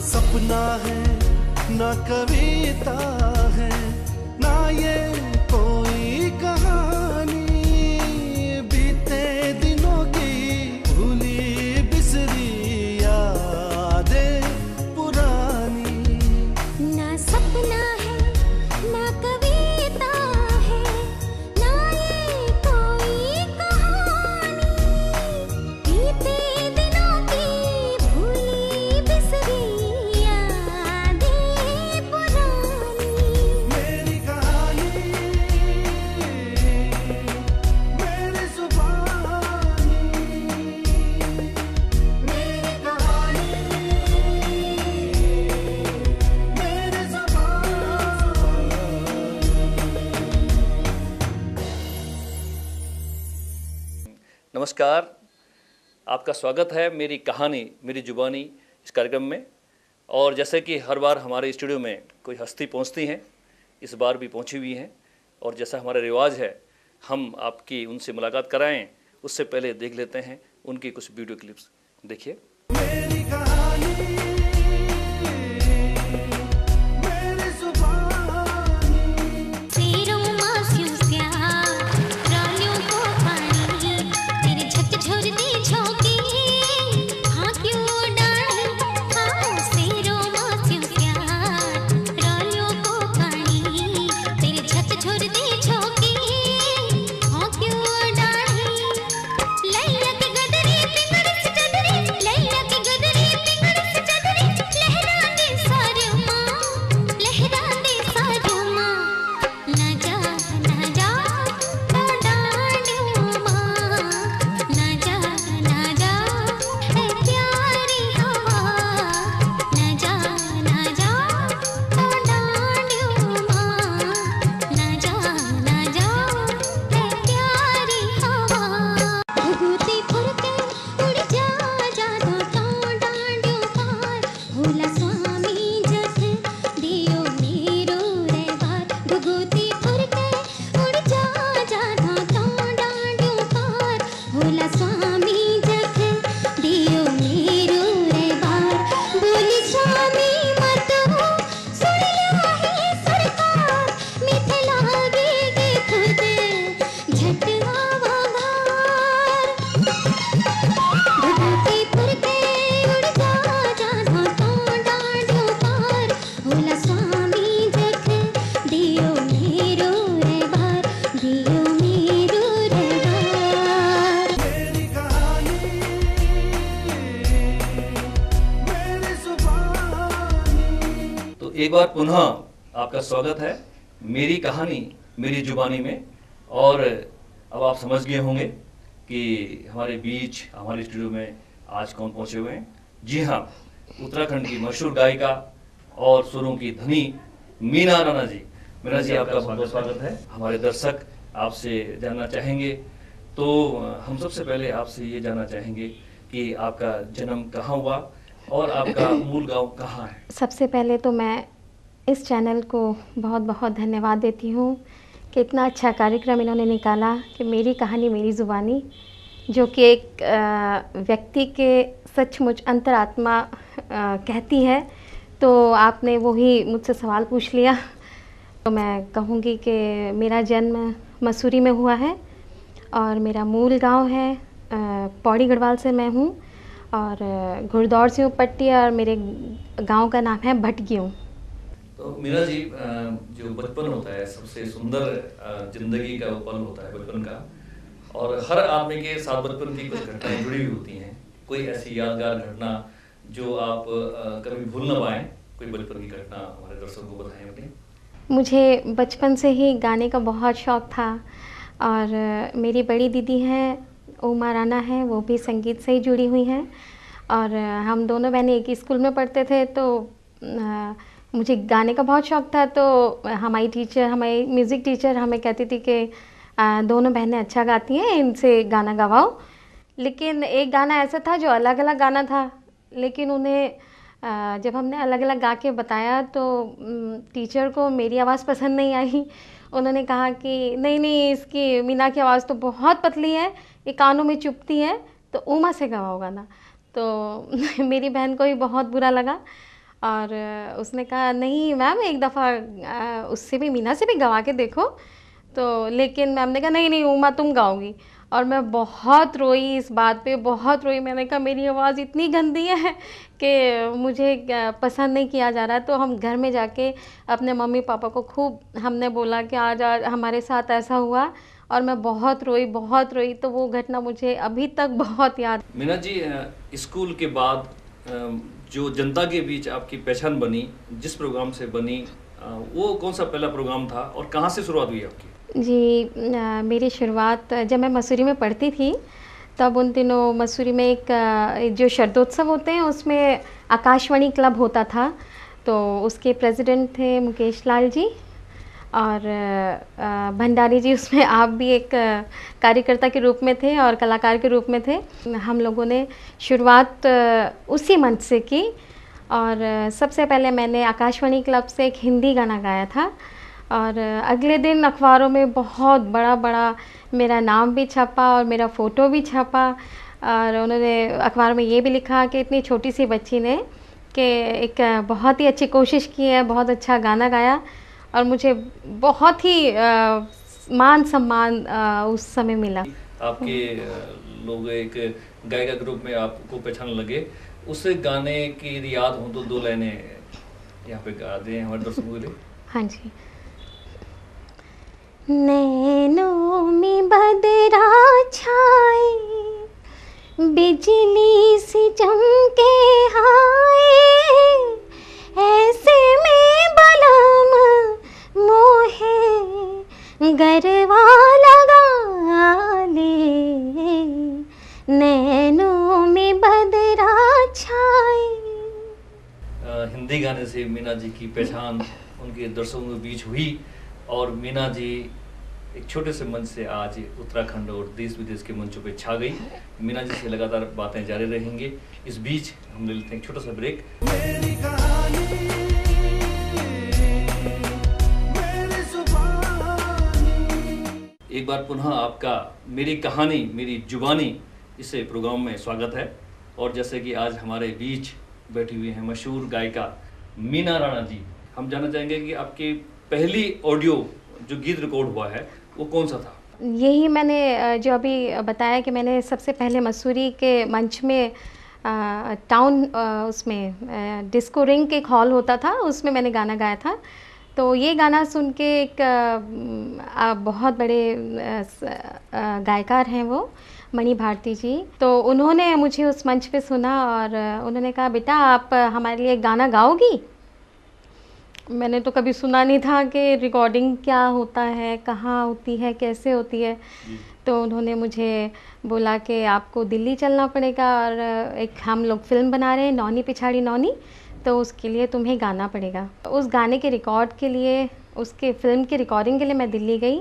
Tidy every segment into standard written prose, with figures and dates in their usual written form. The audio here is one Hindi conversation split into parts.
सपना है ना कविता है ना ये कोई कहानी, बीते दिनों की भूली बिसरी यादें पुरानी। ना सपना है ना कविता है ना ये कोई कहानी, बीते दिनों की भूली बिसरी यादें पुरानी। मेरी कहानी मेरी जुबानी, मेरी कहानी मेरी जुबानी। नमस्कार, आपका स्वागत है मेरी कहानी मेरी जुबानी इस कार्यक्रम में। और जैसे कि हर बार हमारे स्टूडियो में कोई हस्ती पहुंचती हैं, इस बार भी पहुंची हुई हैं। और जैसा हमारा रिवाज है, हम आपकी उनसे मुलाकात कराएं, उससे पहले देख लेते हैं उनकी कुछ वीडियो क्लिप्स। देखिए। मेरी कहानी मेरी जुबानी। तेरो मास्यूं प्यार रानियों को पानी, तेरे झकझोर दे झोंके हाँ क्यों डाली। हाँ तेरो मास्यूं प्यार रानियों को पानी, तेरे झकझोर दे झोंके हाँ क्यों डाली। लैया के गदरे पिंगड़ से चदरे, लैया के गदरे पिंगड़ से चदरे, लहरा दे सारे माँ, लहरा दे सारे माँ। ना जा तो डांडियो माँ, ना जा ए प्यारी हवा, ना जा तो डांडियो माँ, ना जा ए प्यारी हवा। घुघुती फुरके उड़ जा जादो तो डांडियो पार, भोला स्वामी जथ दियो मेरो रे बार। घुघुती फुरके उड़ जा जादो तो डांडियो पार, भोला स्वामी जथ दियो मेरो रे बार। बोली स्वामी मत हो सुन लिया है सरकार, मीठे लागे गे खुद झट आवा बार। घुघुती फुरके उड़ जा जादो तो डांडियो पार, भोला स्वामी जख दियो मेरो रे बार, दियो मेरो रे बार। मेरी कहानी मेरी जुबानी। तो एक बार पुनः आपका स्वागत है मेरी कहानी मेरी जुबानी में। और अब आप समझ गए होंगे कि हमारे बीच हमारे स्टूडियो में आज कौन पहुंचे हुए हैं। जी हाँ, उत्तराखंड की मशहूर गायिका और सुरों की धनी मीना राणा जी। मीना जी, आपका बहुत बहुत स्वागत है। हमारे दर्शक आपसे जानना चाहेंगे, तो हम सबसे पहले आपसे ये जानना चाहेंगे कि आपका जन्म कहाँ हुआ और आपका मूल गांव कहाँ है। सबसे पहले तो मैं इस चैनल को बहुत बहुत धन्यवाद देती हूँ कि इतना अच्छा कार्यक्रम इन्होंने निकाला कि मेरी कहानी मेरी ज़ुबानी, जो कि एक व्यक्ति के सचमुच अंतरात्मा कहती है। तो आपने वही मुझसे सवाल पूछ लिया। तो मैं कहूँगी कि मेरा जन्म मसूरी में हुआ है और मेरा मूल गांव है पौड़ी गढ़वाल से मैं हूँ, और घुड़दौड़ से हूँ पट्टी, और मेरे गांव का नाम है भटगियों। तो मीना जी, जो बचपन होता है सबसे सुंदर जिंदगी का वो पल होता है बचपन का, और हर आदमी के साथ बचपन की कुछ घटनाएं जुड़ी हुई होती हैं। कोई ऐसी यादगार घटना जो आप कभी भूल ना पाएं, कोई बचपन की घटना हमारे दर्शकों को बताएं अपनी। मुझे बचपन से ही गाने का बहुत शौक़ था, और मेरी बड़ी दीदी हैं उमा राणा है, वो भी संगीत से ही जुड़ी हुई हैं, और हम दोनों बहनें एक ही स्कूल में पढ़ते थे। तो मुझे गाने का बहुत शौक़ था। तो हमारी म्यूज़िक टीचर हमें कहती थी कि दोनों बहनें अच्छा गाती हैं, इनसे गाना गवाओ। लेकिन एक गाना ऐसा था जो अलग अलग गाना था, लेकिन उन्हें जब हमने अलग अलग गा के बताया तो टीचर को मेरी आवाज़ पसंद नहीं आई। उन्होंने कहा कि नहीं नहीं, इसकी मीना की आवाज़ तो बहुत पतली है, ये कानों में चुभती है, तो उमा से गवाओ गाना। तो मेरी बहन को भी बहुत बुरा लगा, और उसने कहा नहीं मैम, एक दफ़ा उससे भी, मीना से भी गवा के देखो। तो लेकिन मैम ने कहा नहीं नहीं उमा तुम गाओगी। और मैं बहुत रोई इस बात पे, बहुत रोई। मैंने कहा मेरी आवाज़ इतनी गंदी है कि मुझे पसंद नहीं किया जा रहा है। तो हम घर में जाके अपने मम्मी पापा को खूब हमने बोला कि आज आज हमारे साथ ऐसा हुआ, और मैं बहुत रोई, बहुत रोई। तो वो घटना मुझे अभी तक बहुत याद। मीना जी, स्कूल के बाद जो जनता के बीच आपकी पहचान बनी, जिस प्रोग्राम से बनी, वो कौन सा पहला प्रोग्राम था और कहाँ से शुरुआत हुई आपकी? जी, मेरी शुरुआत जब मैं मसूरी में पढ़ती थी, तब उन दिनों मसूरी में एक जो शरदोत्सव होते हैं उसमें आकाशवाणी क्लब होता था। तो उसके प्रेसिडेंट थे मुकेश लाल जी, और भंडारी जी उसमें आप भी एक कार्यकर्ता के रूप में थे और कलाकार के रूप में थे। हम लोगों ने शुरुआत उसी मंच से की, और सबसे पहले मैंने आकाशवाणी क्लब से एक हिंदी गाना गाया था, और अगले दिन अखबारों में बहुत बड़ा बड़ा मेरा नाम भी छपा और मेरा फ़ोटो भी छपा। और उन्होंने अखबार में ये भी लिखा कि इतनी छोटी सी बच्ची ने कि एक बहुत ही अच्छी कोशिश की है, बहुत अच्छा गाना गाया। और मुझे बहुत ही मान सम्मान उस समय मिला। आपके लोग एक गायिका के रूप में आपको पहचानने लगे, उस गाने की यदि याद हो तो दो लाइनें यहाँ पे गा दें हमारे दर्शकों के लिए। हाँ जी। नैनों में बदरा छाए, बिजली सी चमके हाय, ऐसे में बलम मोहे गरवा लगा ले, नैनों में बदरा छाए। हिंदी गाने से मीना जी की पहचान उनके दर्शकों के बीच हुई, और मीना जी एक छोटे से मंच से आज उत्तराखंड और देश विदेश के मंचों पे छा गई। मीना जी से लगातार बातें जारी रहेंगी। इस बीच हम ले लेते हैं एक छोटा सा ब्रेक। मेरी कहानी मेरी जुबानी। एक बार पुनः आपका मेरी कहानी मेरी जुबानी इस प्रोग्राम में स्वागत है। और जैसे कि आज हमारे बीच बैठी हुई हैं मशहूर गायिका मीना राणा जी, हम जानना चाहेंगे कि आपकी पहली ऑडियो जो गीत रिकॉर्ड हुआ है वो कौन सा था? यही मैंने जो अभी बताया कि मैंने सबसे पहले मसूरी के मंच में टाउन उसमें डिस्को रिंग के एक हॉल होता था, उसमें मैंने गाना गाया था। तो ये गाना सुन के एक बहुत बड़े गायकार हैं वो मणि भारती जी, तो उन्होंने मुझे उस मंच पे सुना और उन्होंने कहा बेटा आप हमारे लिए गाना गाओगी। मैंने तो कभी सुना नहीं था कि रिकॉर्डिंग क्या होता है, कहाँ होती है, कैसे होती है। तो उन्होंने मुझे बोला कि आपको दिल्ली चलना पड़ेगा और एक हम लोग फिल्म बना रहे हैं नौनी पिछाड़ी नौनी, तो उसके लिए तुम्हें गाना पड़ेगा। उस गाने के रिकॉर्ड के लिए, उसके फिल्म की रिकॉर्डिंग के लिए मैं दिल्ली गई,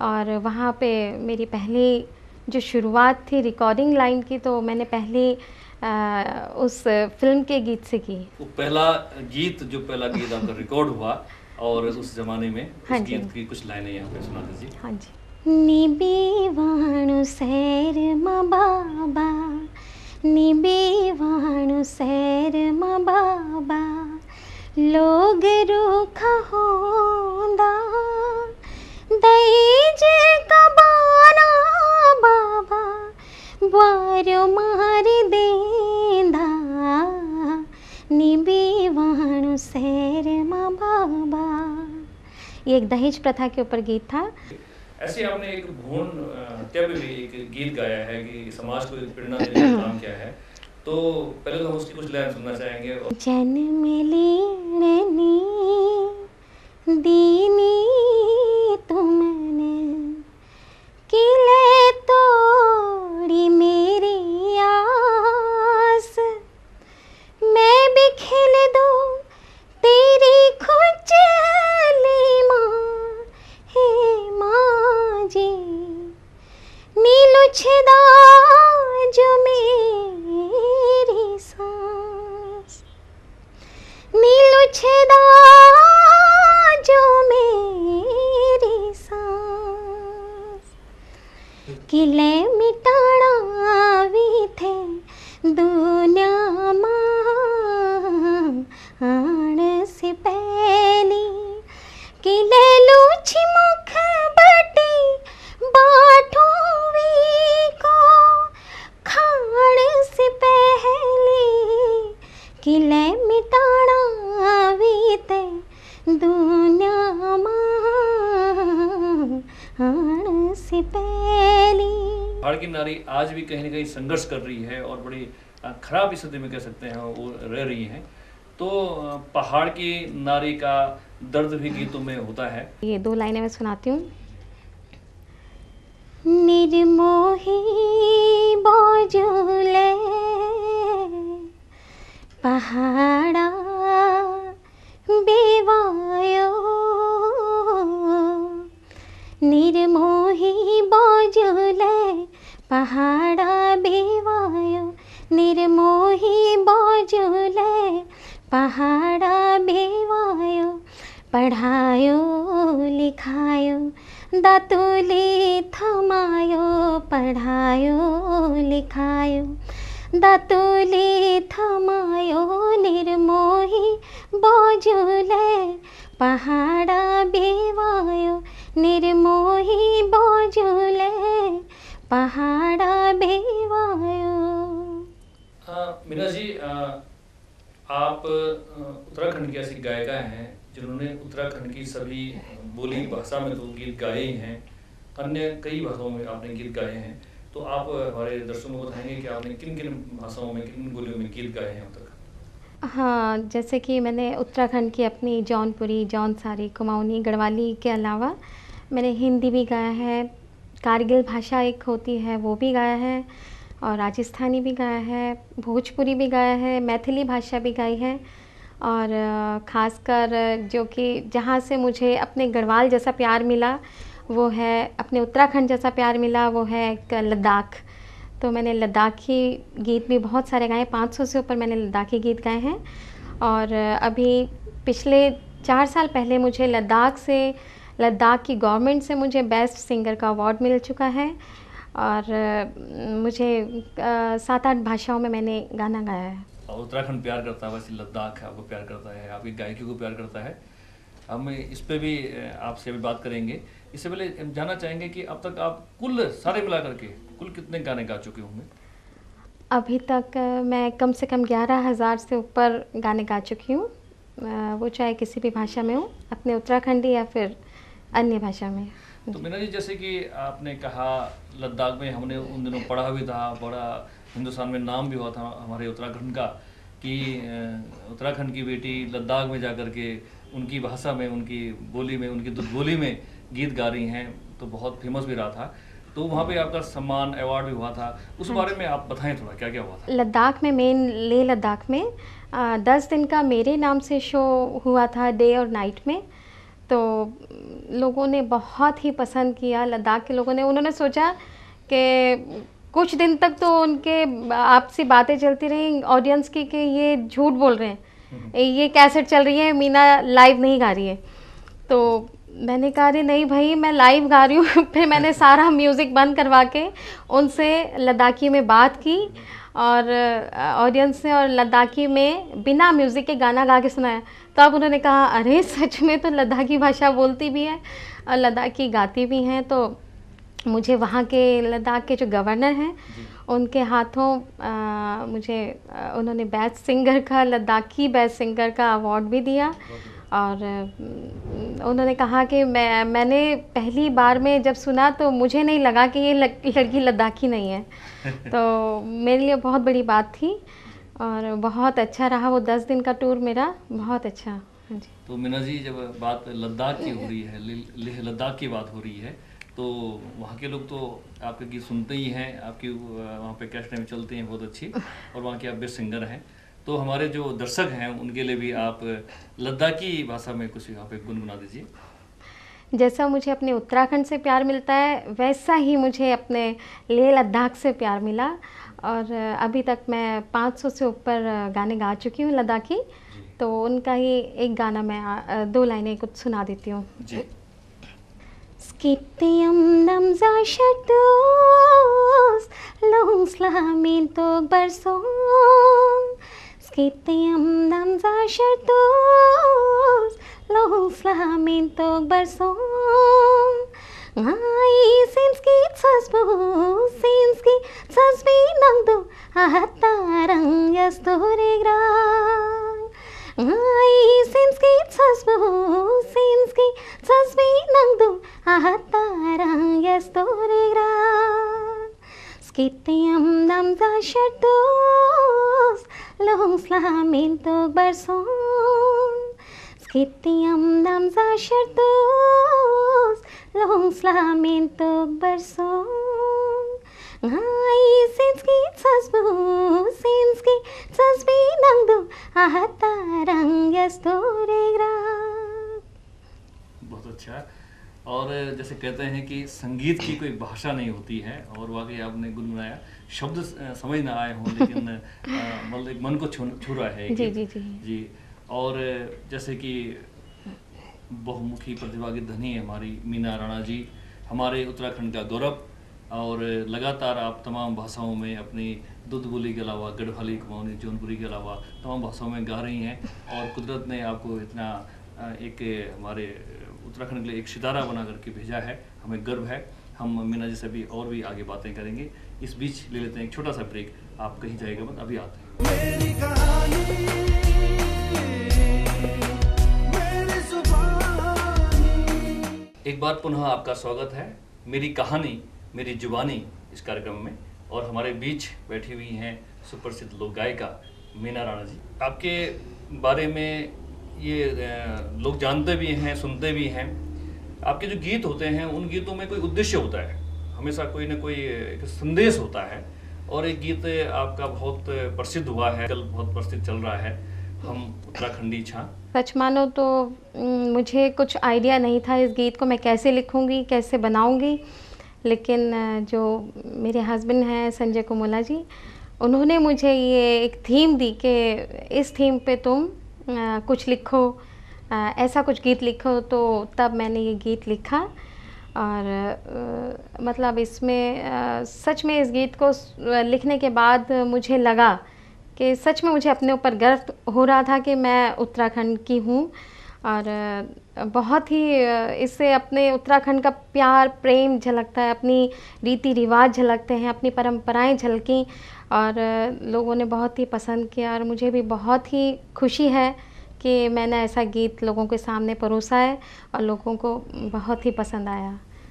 और वहाँ पे मेरी पहली जो शुरुआत थी रिकॉर्डिंग लाइन की, तो मैंने पहले उस फिल्म के गीत से की। वो पहला गीत आपका रिकॉर्ड हुआ, और उस जमाने में हाँ उस जी। गीत की कुछ लाइनें यहाँ पे सुना दीजिए। हाँ जी। निबीवाणु सैर म बाबा, निबीवाणु सैर म बाबा, लोग रूखा होंदा दईज कबाना बाबा, वारो मार देंदा, निबीवाणु सैर म बाबा। ये एक दहेज प्रथा के ऊपर गीत था। ऐसे आपने एक भ्रूण हत्या पे भी एक गीत गाया है कि समाज को एक प्रेरणा देने का काम किया है, तो पहले तो हम उसकी कुछ लाइन सुनना चाहेंगे। जन्म लेनी दीनी तुमने, किले तोड़ी मेरी आस, मैं भी खिल दूं तेरी खुजली माँ, हे माँ जी, नीलू छिदा जो मेरी सांस, नीलू छिदा पहाड़ की नारी आज भी कहीं ना कहीं संघर्ष कर रही है और बड़ी खराब स्थिति में कह सकते हैं वो रह रही हैं। तो पहाड़ की नारी का दर्द भी गीतों में होता है। ये 2 लाइनें मैं सुनाती हूँ। निर्मोही बाजुले पहाड़ा बेवायो, निर्मोही बाजुले पहाड़ा बेवायो, निर्मोही बाजुले पहाड़ा बेवायो, पढ़ायो लिखायो दातुले थमायो, पढ़ायो लिखायो दातुले थमायो, निर्मोही बाजुले पहाड़ा बेवायो, निर्मोही बाजुले पहाड़ा बेवायो। मीना जी, आप उत्तराखंड की ऐसी गायिका हैं जिन्होंने उत्तराखंड की सभी बोली भाषा में तो गीत गाए ही हैं, अन्य कई भाषाओं में आपने गीत गाए हैं। तो आप हमारे दर्शकों को बताएंगे कि आपने किन किन भाषाओं में, किन बोलियों में गीत गाए हैं उत्तराखंड? हाँ, जैसे कि मैंने उत्तराखंड की अपनी जौनपुरी, जौनसारी, कुमाऊनी, गढ़वाली के अलावा मैंने हिंदी भी गाया है, कारगिल भाषा एक होती है वो भी गाया है, और राजस्थानी भी गाया है, भोजपुरी भी गाया है, मैथिली भाषा भी गाई है, और ख़ासकर जो कि जहाँ से मुझे अपने गढ़वाल जैसा प्यार मिला वो है, अपने उत्तराखंड जैसा प्यार मिला वो है एक लद्दाख। तो मैंने लद्दाखी गीत भी बहुत सारे गाए, 500 से ऊपर मैंने लद्दाखी गीत गाए हैं। और अभी पिछले 4 साल पहले मुझे लद्दाख की गवर्नमेंट से मुझे बेस्ट सिंगर का अवार्ड मिल चुका है, और मुझे 7-8 भाषाओं में मैंने गाना गाया है। उत्तराखंड प्यार करता है, वैसे लद्दाख आपको प्यार करता है, आपकी गायकी को प्यार करता है। हम इस पे भी आपसे भी बात करेंगे। इससे पहले जानना चाहेंगे कि अब तक आप कुल सारे मिला करके कुल कितने गाने गा चुके होंगे? अभी तक मैं कम से कम 11,000 से ऊपर गाने गा चुकी हूँ, वो चाहे किसी भी भाषा में हो, अपने उत्तराखंडी या फिर अन्य भाषा में। तो मीना जी, जैसे कि आपने कहा लद्दाख में हमने उन दिनों पढ़ा भी था, बड़ा हिंदुस्तान में नाम भी हुआ था हमारे उत्तराखंड का कि उत्तराखंड की बेटी लद्दाख में जा कर के उनकी भाषा में, उनकी बोली में, उनकी बोली में गीत गा रही हैं, तो बहुत फेमस भी रहा था। तो वहाँ पे आपका सम्मान, अवार्ड भी हुआ था, उस बारे में आप बताएं थोड़ा, क्या क्या हुआ था? लद्दाख में, मेन लेह लद्दाख में 10 दिन का मेरे नाम से शो हुआ था, डे और नाइट में। तो लोगों ने बहुत ही पसंद किया, लद्दाख के लोगों ने। उन्होंने सोचा कि कुछ दिन तक तो उनके आपसी बातें चलती रही ऑडियंस की कि ये झूठ बोल रहे हैं, ये कैसेट चल रही है, मीना लाइव नहीं गा रही है। तो मैंने कहा अरे नहीं भाई, मैं लाइव गा रही हूँ। फिर मैंने सारा म्यूज़िक बंद करवा के उनसे लद्दाखी में बात की और ऑडियंस से, और लद्दाखी में बिना म्यूज़िक के गाना गा के सुनाया। तो अब उन्होंने कहा अरे सच में तो लद्दाखी भाषा बोलती भी है और लद्दाखी गाती भी हैं। तो मुझे वहाँ के लद्दाख के जो गवर्नर हैं उनके हाथों मुझे उन्होंने बेस्ट सिंगर का, लद्दाखी बेस्ट सिंगर का अवार्ड भी दिया। और उन्होंने कहा कि मैंने पहली बार में जब सुना तो मुझे नहीं लगा कि ये लड़की लद्दाखी नहीं है। तो मेरे लिए बहुत बड़ी बात थी और बहुत अच्छा रहा वो 10 दिन का टूर मेरा, बहुत अच्छा। हाँ जी। तो मीना जी, जब बात लद्दाख की हो रही है, लेह लद्दाख की बात हो रही है, तो वहाँ के लोग तो आपके गीत सुनते ही हैं, आपकी वहाँ पे कैसेट में चलते हैं बहुत अच्छी, और वहाँ के आप बेस्ट सिंगर हैं। तो हमारे जो दर्शक हैं उनके लिए भी आप लद्दाखी भाषा में कुछ यहाँ पे गुनगुना दीजिए। जैसा मुझे अपने उत्तराखंड से प्यार मिलता है वैसा ही मुझे अपने लेह लद्दाख से प्यार मिला, और अभी तक मैं 500 से ऊपर गाने गा चुकी हूँ लद्दाखी। तो उनका ही एक गाना मैं 2 लाइनें कुछ सुना देती हूँ। Skittiam namzashatos longslaminto barson, Skittiam namzashatos longslaminto barson, Ai sinski sasbi nangdo ahatarang yastoregrang, Ai sinski sasbi nangdo ahatarang yastoregrang, Skitiam namza shartos Lohung slamento barson Skitiam namza shartos Lohung slamento barson Ngai sinski sasbi nangdu ahatarang yastoregra. बहुत अच्छा। और जैसे कहते हैं कि संगीत की कोई भाषा नहीं होती है, और वाकई आपने गुनगुनाया, शब्द समझ ना आए हों लेकिन मतलब मन को छू रहा है। जी जी जी जी। और जैसे कि बहुमुखी प्रतिभा की धनी है हमारी मीना राणा जी, हमारे उत्तराखंड का गौरव, और लगातार आप तमाम भाषाओं में अपनी दूध बोली के अलावा गढ़वाली, कुमाऊनी, जौनपुरी के अलावा तमाम भाषाओं में गा रही हैं, और कुदरत ने आपको इतना एक हमारे उत्तराखंड के लिए एक सितारा बना करके भेजा है, हमें गर्व है। हम मीना जी से भी आगे बातें करेंगे। इस बीच ले लेते हैं एक छोटा सा ब्रेक। आप कहीं जाएगा मत, अभी आते हैं। मेरी कहानी मेरी जुबानी। एक बार पुनः आपका स्वागत है मेरी कहानी मेरी जुबानी इस कार्यक्रम में, और हमारे बीच बैठी हुई हैं सुप्रसिद्ध लोक गायिका मीना राणा जी। आपके बारे में ये लोग जानते भी हैं, सुनते भी हैं। आपके जो गीत होते हैं उन गीतों में कोई उद्देश्य होता है, हमेशा कोई ना कोई एक संदेश होता है, और एक गीत आपका बहुत प्रसिद्ध हुआ है, कल बहुत प्रसिद्ध चल रहा है, हम उत्तराखंडी छां। सच मानो तो मुझे कुछ आइडिया नहीं था इस गीत को मैं कैसे लिखूंगी, कैसे बनाऊंगी, लेकिन जो मेरे हस्बैंड हैं संजय कुमोला जी, उन्होंने मुझे ये एक थीम दी कि इस थीम पे तुम कुछ लिखो, ऐसा कुछ गीत लिखो। तो तब मैंने ये गीत लिखा, और मतलब इसमें सच में इस गीत को लिखने के बाद मुझे लगा कि सच में मुझे अपने ऊपर गर्व हो रहा था कि मैं उत्तराखंड की हूँ, और बहुत ही इससे अपने उत्तराखंड का प्यार प्रेम झलकता है, अपनी रीति रिवाज झलकते हैं, अपनी परंपराएं झलकी, और लोगों ने बहुत ही पसंद किया, और मुझे भी बहुत ही खुशी है कि मैंने ऐसा गीत लोगों के सामने परोसा है और लोगों को बहुत ही पसंद आया।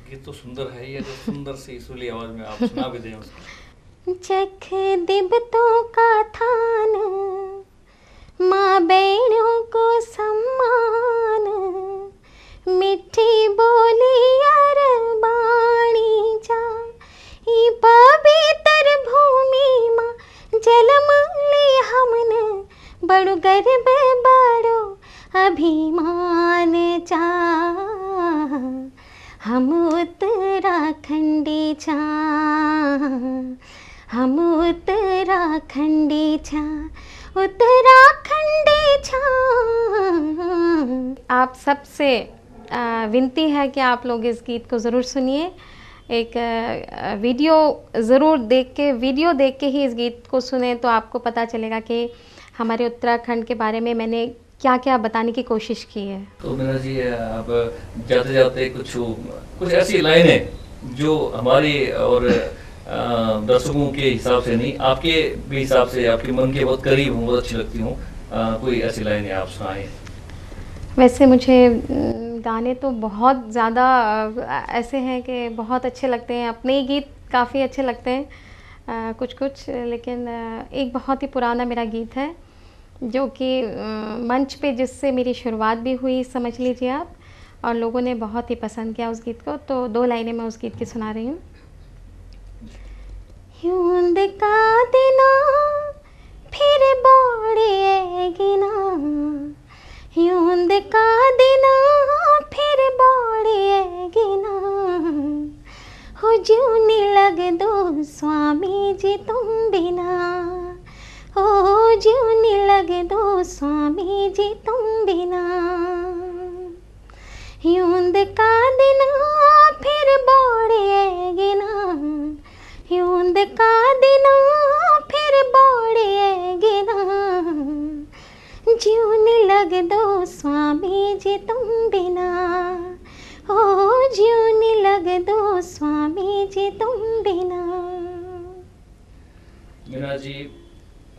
गीत तो सुंदर है, ये तो सुंदर सी सुरीली आवाज में आप सुना भी दें उसको। चख दिबतों का थान माँ बहनों को सम्मान, मिठी बोली यार बाणी जा, ई पवित्र भूमि माँ जलम ले हमने, बड़ो गर्व बड़ो अभिमान चा, हम उत्तराखंडी छा, हम उत्तराखंडी छा, उत्तराखंडी छा। आप सबसे विनती है कि आप लोग इस गीत को ज़रूर सुनिए, एक वीडियो ज़रूर देख के ही इस गीत को सुने, तो आपको पता चलेगा कि हमारे उत्तराखंड के बारे में मैंने क्या क्या बताने की कोशिश की है। तो मीना जी, आप जाते जाते कुछ ऐसी लाइनें जो हमारी और दर्शकों के हिसाब से नहीं, आपके भी हिसाब से, आपके मन के बहुत करीब हों, बहुत अच्छी लगती हों, कोई ऐसी लाइनें आप सुनाएं। वैसे मुझे गाने तो बहुत ज़्यादा ऐसे हैं कि बहुत अच्छे लगते हैं, अपने ही गीत काफ़ी अच्छे लगते हैं कुछ, लेकिन एक बहुत ही पुराना मेरा गीत है जो कि मंच पे जिससे मेरी शुरुआत भी हुई, समझ लीजिए आप, और लोगों ने बहुत ही पसंद किया उस गीत को। तो 2 लाइनें मैं उस गीत की सुना रही हूँ। यूं दिखा देना फिर बोड़ेगी ना, यूं दिखा देना फिर बोड़ेगी ना, हो जूनी लग दो स्वामी जी तुम बिना, हो जूनी लग दो स्वामी जी तुम बिना, यूं दिखा देना फिर बोड़ेगी ना, यूं दिखा देना फिर बोड़ेगी ना, जूनी लग दो स्वामी जी तुम बिना, ओ जूनी लग दो स्वामी जी तुम बिना। मीना जी,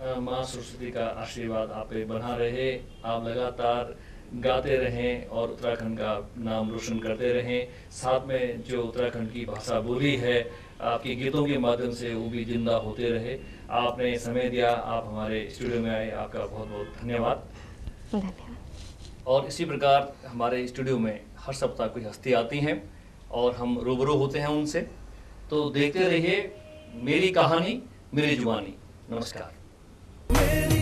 माँ सरस्वती का आशीर्वाद आप पे बना रहे, आप लगातार गाते रहें और उत्तराखंड का नाम रोशन करते रहें। साथ में जो उत्तराखंड की भाषा बोली है आपके गीतों के माध्यम से वो भी जिंदा होते रहे। आपने समय दिया, आप हमारे स्टूडियो में आए, आपका बहुत बहुत धन्यवाद। धन्यवाद। और इसी प्रकार हमारे स्टूडियो में हर सप्ताह कोई हस्ती आती हैं और हम रूबरू होते हैं उनसे। तो देखते रहिए मेरी कहानी मेरी जुबानी। नमस्कार। मेरी